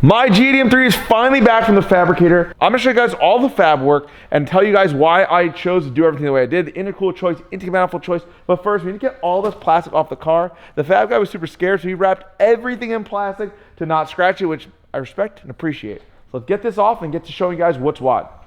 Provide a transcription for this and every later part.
My G80 M3 is finally back from the fabricator. I'm gonna show you guys all the fab work and tell you guys why I chose to do everything the way I did. The intercooler choice, intake manifold choice. But first, we need to get all this plastic off the car. The fab guy was super scared, so he wrapped everything in plastic to not scratch it, which I respect and appreciate. So let's get this off and get to showing you guys what's what.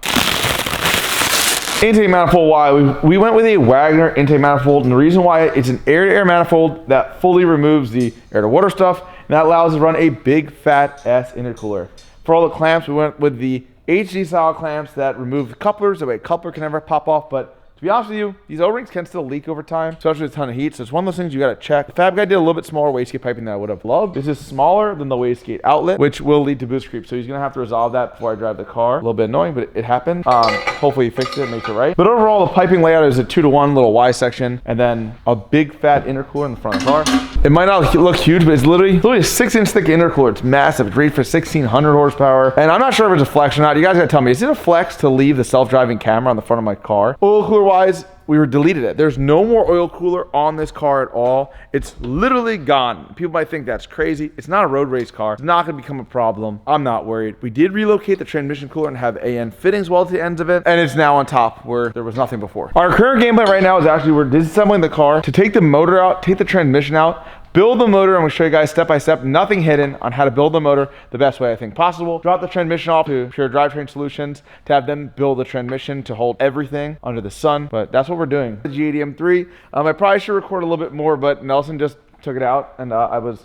Intake manifold, why? We went with a Wagner intake manifold, and the reason why, it's an air-to-air manifold that fully removes the air-to-water stuff, and that allows us to run a big fat S intercooler. For all the clamps, we went with the HD style clamps that remove the couplers, that way a coupler can never pop off, but to be honest with you, these O-rings can still leak over time, especially with a ton of heat, so it's one of those things you gotta check. The fab guy did a little bit smaller wastegate piping than I would have loved. This is smaller than the wastegate outlet, which will lead to boost creep, so he's gonna have to resolve that before I drive the car. A little bit annoying, but it happened. Hopefully he fixed it and makes it right. But overall, the piping layout is a 2-to-1 little Y section, and then a big fat intercooler in the front of the car. It might not look huge, but it's literally a 6-inch thick intercooler. It's massive. It's rated for 1,600 horsepower. And I'm not sure if it's a flex or not. You guys gotta tell me, is it a flex to leave the self-driving camera on the front of my car? Oil cooler wise, we deleted it. There's no more oil cooler on this car at all. It's literally gone. People might think that's crazy. It's not a road race car. It's not gonna become a problem. I'm not worried. We did relocate the transmission cooler and have AN fittings well to the ends of it, and it's now on top where there was nothing before. Our current game plan right now is actually we're disassembling the car to take the motor out, take the transmission out, build the motor, and we'll show you guys step by step, nothing hidden, on how to build the motor the best way I think possible. Drop the transmission off to Pure Drivetrain Solutions to have them build the transmission to hold everything under the sun, but that's what we're doing. The G80 M3, I probably should record a little bit more, but Nelson just took it out, and I was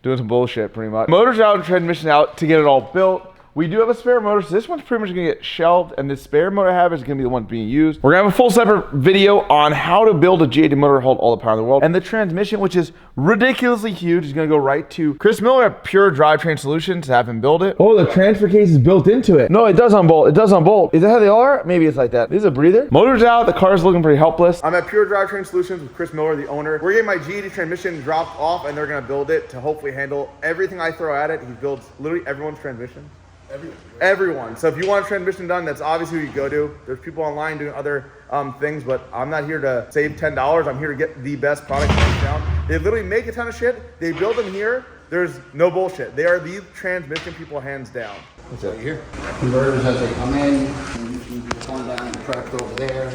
doing some bullshit pretty much. Motor's out and transmission out to get it all built. We do have a spare motor, so this one's pretty much gonna get shelved, and this spare motor I have is gonna be the one being used. We're gonna have a full separate video on how to build a G80 motor to hold all the power in the world. And the transmission, which is ridiculously huge, is gonna go right to Chris Miller at Pure Drivetrain Solutions to have him build it. Oh, the transfer case is built into it. No, it does unbolt. It does unbolt. Is that how they are? Maybe it's like that. This is a breather. Motor's out. The car's looking pretty helpless. I'm at Pure Drivetrain Solutions with Chris Miller, the owner. We're getting my G80 transmission dropped off, and they're gonna build it to hopefully handle everything I throw at it. He builds literally everyone's transmission. Everyone. So if you want a transmission done, that's obviously who you go to. There's people online doing other things, but I'm not here to save $10. I'm here to get the best product hands down. They literally make a ton of shit. They build them here. There's no bullshit. They are the transmission people hands down. What's that here? Converters as they come in, and you can come down the track over there.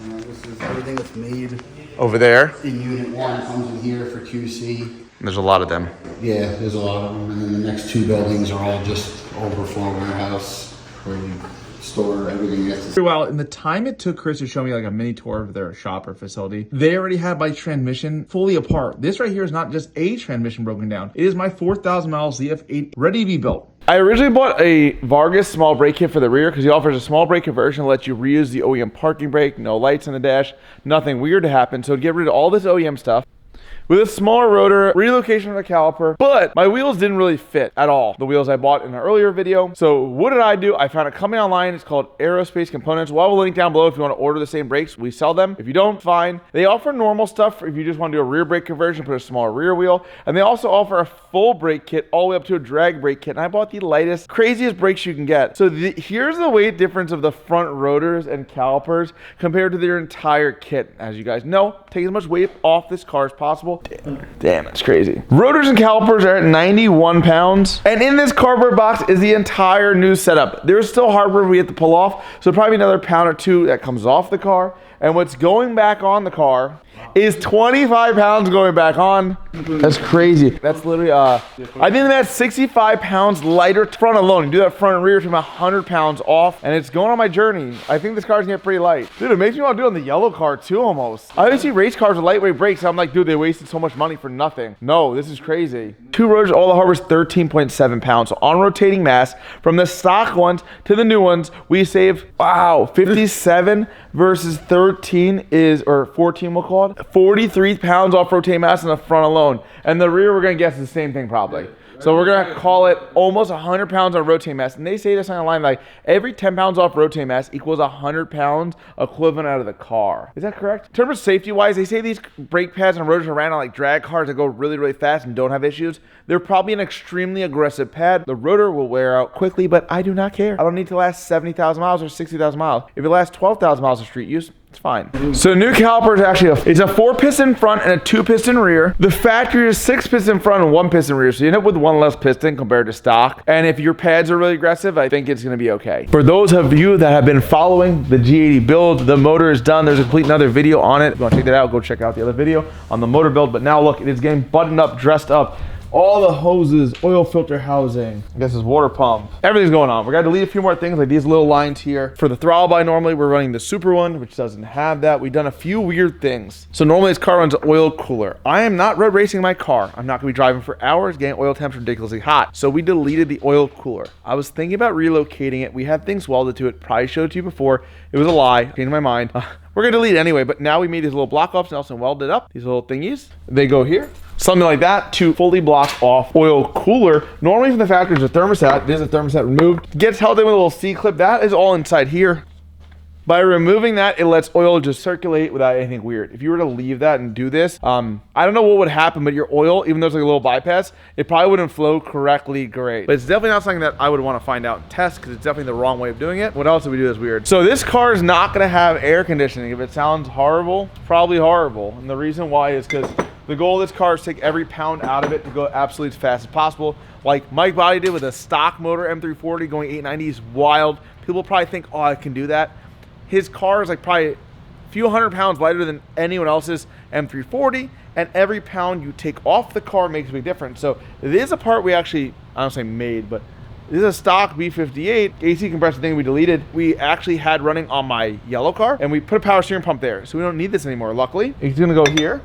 And this is everything that's made. Over there. In unit 1 comes in here for QC. There's a lot of them. Yeah, there's a lot of them. And then the next 2 buildings are all just overflow warehouse where you store everything. Well, in the time it took Chris to show me like a mini tour of their shop or facility, they already had my transmission fully apart. This right here is not just a transmission broken down. It is my 4,000 mile ZF8 ready to be built. I originally bought a Vargas small brake kit for the rear because he offers a small brake conversion to let you reuse the OEM parking brake, no lights on the dash, nothing weird to happen. So to get rid of all this OEM stuff, with a smaller rotor, relocation of the caliper, but my wheels didn't really fit at all. The wheels I bought in an earlier video. So what did I do? I found a company online. It's called Aerospace Components. We'll have a link down below if you want to order the same brakes. We sell them. If you don't, fine. They offer normal stuff if you just want to do a rear brake conversion, put a smaller rear wheel. And they also offer a full brake kit all the way up to a drag brake kit. And I bought the lightest, craziest brakes you can get. So here's the weight difference of the front rotors and calipers compared to their entire kit. As you guys know, take as much weight off this car as possible. Damn, it's crazy. Rotors and calipers are at 91 pounds. And in this cardboard box is the entire new setup. There's still hardware we have to pull off, so probably another pound or 2 that comes off the car. And what's going back on the car is 25 pounds going back on. That's crazy. That's literally, I think that's 65 pounds lighter front alone. You do that front and rear to 100 pounds off, and it's going on my journey. I think this car's gonna get pretty light. Dude, it makes me want to do it on the yellow car too, almost. I always see race cars with lightweight brakes. I'm like, dude, they wasted so much money for nothing. No, this is crazy. 2 rotors, all the hardware's 13.7 pounds. So on rotating mass, from the stock ones to the new ones, we save, wow, 57 versus 13 is, or 14 we'll call it, 43 pounds off rotating mass in the front alone. And the rear, we're gonna guess the same thing probably. So we're gonna call it almost 100 pounds on rotating mass. And they say this online, like every 10 pounds off rotating mass equals 100 pounds equivalent out of the car. Is that correct? In terms of safety wise, they say these brake pads and rotors around on like drag cars that go really, really fast and don't have issues. They're probably an extremely aggressive pad. The rotor will wear out quickly, but I do not care. I don't need to last 70,000 miles or 60,000 miles. If it lasts 12,000 miles of street use, it's fine. So new caliper is actually it's a 4-piston front and a 2-piston rear. The factory is 6-piston front and 1-piston rear, so you end up with 1 less piston compared to stock. And if your pads are really aggressive, I think it's going to be okay. For those of you that have been following the G80 build, the motor is done. There's a complete another video on it. If you want to check that out, go check out the other video on the motor build. But now look, it is getting buttoned up, dressed up. All the hoses, oil filter housing, I guess it's water pump. Everything's going on. We're gonna delete a few more things like these little lines here. For the throttle by, normally we're running the super one, which doesn't have that. We've done a few weird things. So normally this car runs an oil cooler. I am not road racing my car. I'm not gonna be driving for hours, getting oil temps ridiculously hot. So we deleted the oil cooler. I was thinking about relocating it. We had things welded to it. Probably showed it to you before. It was a lie, changed my mind. We're gonna delete it anyway, but now we made these little block offs and also welded up. These little thingies, they go here. Something like that to fully block off oil cooler. Normally from the factory is a thermostat. There's a thermostat removed. Gets held in with a little C-clip. That is all inside here. By removing that, it lets oil just circulate without anything weird. If you were to leave that and do this, I don't know what would happen, but your oil, even though it's like a little bypass, it probably wouldn't flow correctly great. But it's definitely not something that I would want to find out and test because it's definitely the wrong way of doing it. What else did we do that's weird? So this car is not going to have air conditioning. If it sounds horrible, it's probably horrible. And the reason why is because the goal of this car is to take every pound out of it to go absolutely as fast as possible. Like Mike Body did with a stock motor M340 going 890 is wild. People probably think, oh, I can do that. His car is like probably a few hundred pounds lighter than anyone else's M340, and every pound you take off the car makes a big difference. So it is a part we actually, I don't say made, but this is a stock B58 AC compressor thing we deleted. We actually had running on my yellow car, and we put a power steering pump there. So we don't need this anymore, luckily. It's gonna go here,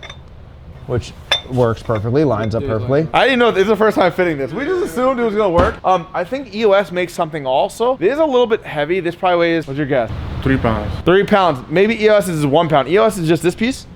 which works perfectly, lines up perfectly. I didn't know this is the first time fitting this. We just assumed it was gonna work. I think EOS makes something also. It is a little bit heavy. This probably weighs, what's your guess? 3 pounds. 3 pounds. Maybe EOS is 1 pound. EOS is just this piece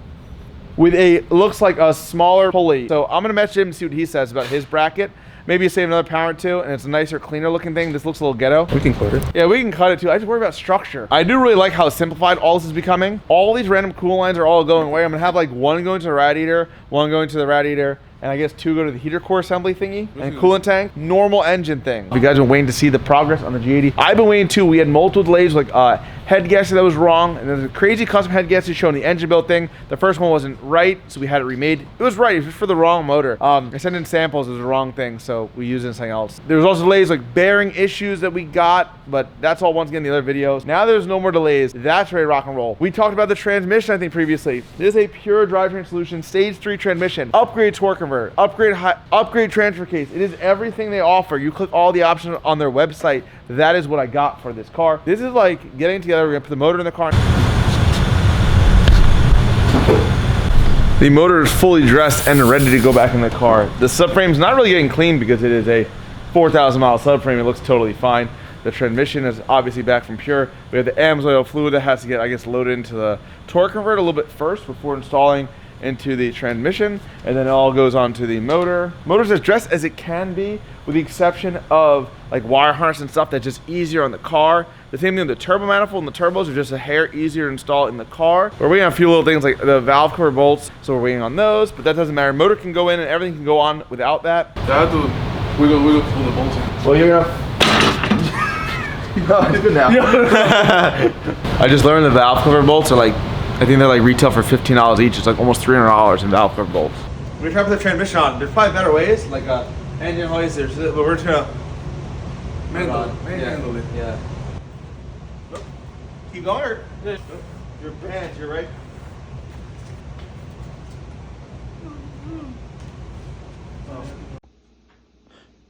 with a, looks like a smaller pulley. So I'm gonna message him and see what he says about his bracket. Maybe save another pound or two, and it's a nicer, cleaner looking thing. This looks a little ghetto. We can cut it. Yeah, we can cut it too. I just worry about structure. I do really like how simplified all this is becoming. All these random cool lines are all going away. I'm gonna have like one going to the radiator, one going to the radiator, and I guess 2 go to the heater core assembly thingy and coolant tank. Normal engine thing. If you guys are waiting to see the progress on the G80, I've been waiting too. We had multiple delays, like head gasket that was wrong, and there's a crazy custom head gasket showing the engine build thing. The first one wasn't right, so we had it remade. It was right, it was just for the wrong motor. I sent in samples, it was the wrong thing, so we used it in something else. There was also delays like bearing issues that we got, but that's all once again in the other videos. Now there's no more delays. That's ready to rock and roll. We talked about the transmission, I think, previously. This is a pure drivetrain solution, stage 3 transmission, upgrade torque converter, upgrade transfer case. It is everything they offer. You click all the options on their website. That is what I got for this car. This is like getting together. We're gonna put the motor in the car. The motor is fully dressed and ready to go back in the car. The subframe's not really getting clean because it is a 4,000 mile subframe. It looks totally fine. The transmission is obviously back from pure. We have the AMSOIL fluid that has to get, I guess, loaded into the torque converter a little bit first before installing into the transmission, and then it all goes on to the motor. Motor's as dressed as it can be, with the exception of like wire harness and stuff that's just easier on the car. The same thing with the turbo manifold, and the turbos are just a hair easier to install in the car. We're waiting on a few little things like the valve cover bolts, so we're waiting on those, but that doesn't matter. Motor can go in and everything can go on without that. I have to wiggle the bolts in. Well, you're gonna... No, it's good now. I just learned the valve cover bolts are like, I think they're like retail for $15 each. It's like almost $300 in valve cover bolts. We're trying to put the transmission on. There's probably better ways, like engine hoist, but we're just gonna manual it. Yeah. Keep going, or your pants, you're right.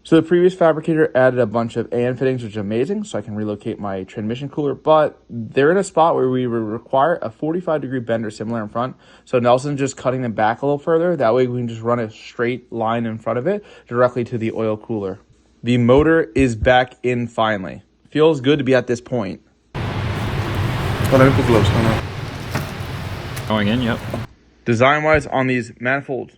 So the previous fabricator added a bunch of AN fittings, which is amazing, so I can relocate my transmission cooler, but they're in a spot where we would require a 45-degree bend or similar in front. So Nelson's just cutting them back a little further. That way we can just run a straight line in front of it directly to the oil cooler. The motor is back in finally. Feels good to be at this point. Oh, let me put gloves on. Going in, yep. Design-wise on these manifolds,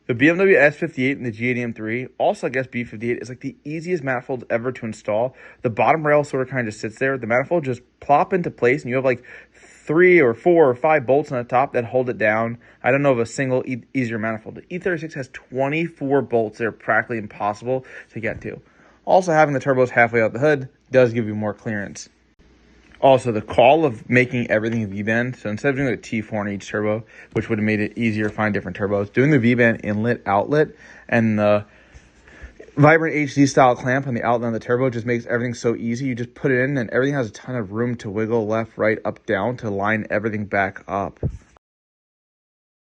the BMW S58 and the G80 M3, also I guess B58, is like the easiest manifold ever to install. The bottom rail sort of kind of just sits there. The manifold just plop into place, and you have like 3 or 4 or 5 bolts on the top that hold it down. I don't know of a single easier manifold. The E36 has 24 bolts that are practically impossible to get to. Also, having the turbos halfway out the hood does give you more clearance. Also, the call of making everything V-band, so instead of doing a T4 on each turbo, which would have made it easier to find different turbos, doing the V-band inlet outlet and the Vibrant HD style clamp on the outlet on the turbo just makes everything so easy. You just put it in and everything has a ton of room to wiggle left, right, up, down to line everything back up.